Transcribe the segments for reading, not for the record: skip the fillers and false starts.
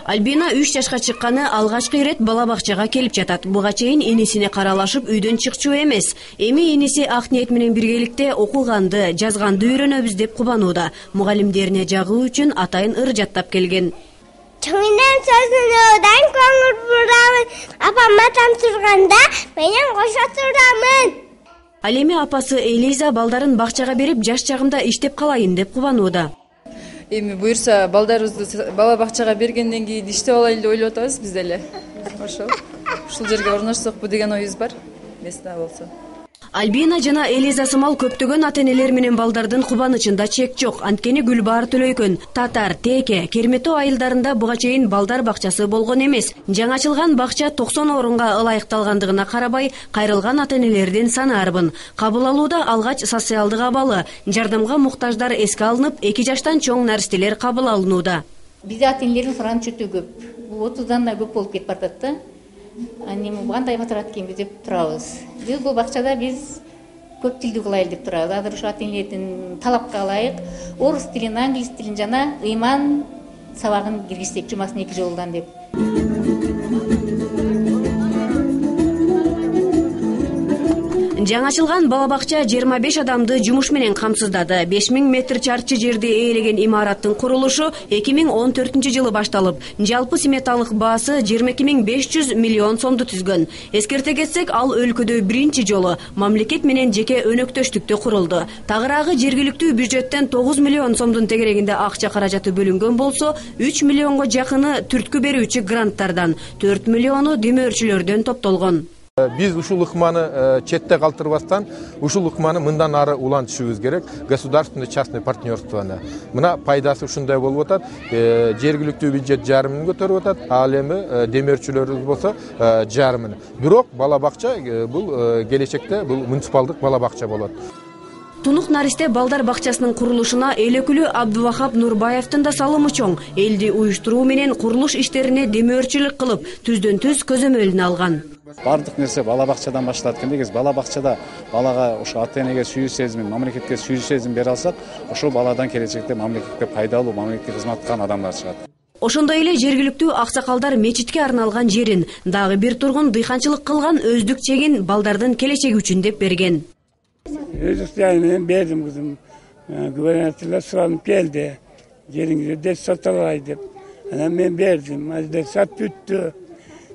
Альбина 3 жашка чыкканы алгачкы ирет бала бакчага келип жатат. Буга чейин инисине каралашып үйдөн чыкчу эмес. Эми иниси ак ниет менен биргеликте окуганды, жазганды үйрөнөбүз деп кубанууда. Мугалимдерине жагуу үчүн атайын ыр жаттап келген. Чоңдон сөзүнөн көңүл бурамын. Апама тамтырганда менен кошо турамын. Ал эми апасы Элиза балдарын бакчага берип, жаш чагымда иштеп калайын деп кубанууда. Эми буюрса балдарыбызды бала бакчага бергенден кийин иштеп алайлы деп ойлоп атабыз биз деле. Ушул жерге орношсокпу деген оюбуз бар. Места болсо. Альбина жана Элиза сымал көптөгөн ата-энелер менен балдардын кубанычында чек жок. Анткени Гүлбаар Төлөйкөн, Татар, Теке, Кермето айылдарында буга чейин балдар бакчасы болгон эмес. Жаңы ачылган бакча 90 орунга ылайыкталгандыгына карабай, кайрылган ата-энелердин саны арбын. Кабыл алууда алгач социалдык абалы, жардамга муктаждар эске алынып, 2 жаштан чоң наристелер кабыл алынууда. Бизде ата-энелердин суранычы өтө көп. 30-дан да көп болуп кетип баратат да. Кандай батырат экенбиз деп турабыз. Биз бул бакчада биз көп тилди кылайлы деп турабыз. Азыр ушу ата-энелердин талапка ылайык орус тилин, англис тилин жана ыйман сабагын киргизсек жумасына 2 жолдан деп. Жаңы ачылган бала бакча 25 адамды жумуш менен камсыздады. 5000 метр чарчы жерди ээлеген имараттын курулушу 2014-жылы башталып, жалпы сметалык баасы 22.500 миллион сомду түзгөн. Эскерте кетсек, ал өлкөдө биринчи жолу мамлекет менен жеке өнөктөштүктө курулду. Тагыраагы жергиликтүү бюджеттен 9 миллион сомдун тегерегинде акча каражаты бөлүнгөн болсо, 3 миллионго жакыны түрткү берүүчү гранттардан, 4 миллиону демөөрчүлөрдөн топтолгон. Biz ушул ыкманы четте калтырбастан, ушул ыкманы мындан ары улантышыбыз керек. Государственный частный партнерствоны. Мына пайдасы ушундай болуп атат. Жергиликтүү бюджет жарымын көтөрүп атат, ал эми демөөрчүлөрүбүз болсо жарымын. Бирок бала бакча бул келечекте бул муниципалдык бала бакча болот. Тунук наристе балдар бакчасынын курулушуна эл өкүлү Абдувахап Нурбаевдин да салымы чоң. Элди уюштуруу менен курулуш иштерине демөөрчүлүк кылып, түздөн-түз көзөмөлүнө алган. Бардык нерсе бала бакчадан башталат экен. Негизи бала бакчада балага ошо ата-энеге сүйүү сезимин, мамлекетке сүйүү сезимин бере алсак, ошол баладан келечекте мамлекетке пайдалуу, мамлекетке кызмат кылган адамдар чыгат. Ошондой эле жергиликтүү аксакалдар мечитке арналган жерин, дагы бир тургун дыйканчылык кылган өздүк чегин балдардын келечеги үчүн деп берген. Özlük menен berdim kızım. Güvenlikçiler suranıp geldi. Yerinize de satalay деп. Men berdim. Azda sat tuttu.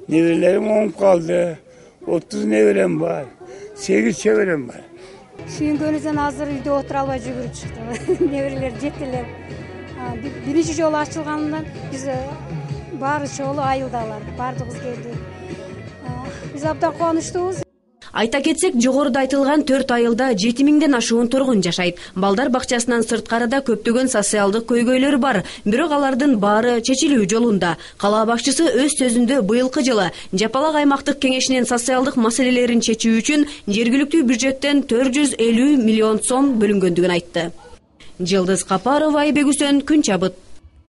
Nevelerim 10 kaldı. 30 nevelem var. 8 çevrem var. Suyunkönüzden hazır үйde otura alбай жүгүрүп чыктым. Nevereler жетелеп. Биринчи жолу ачылганынан биз баары жолу айылдалар. Бардыгыбыз келдик. Биз абдан кубанычтуубуз. Айта кетсек, жогоруда айтылган 4 айылда 7000ден ашуун тургун жашайт. Балдар бакчасынан сырткарыда көптөгөн социалдык көйгөйлөр бар, бирок алардын баары чечилүү жолунда. Кала башчысы өз сөзүндө быйылкы жылы Жапалак аймактык кеңешинин социалдык маселелерин чечүү үчүн жергиликтүү бюджеттен 450 миллион сом бөлүнгөндүгүн айтты. Жылдыз Капарова, Айбек Үсөн, Күн чабыт.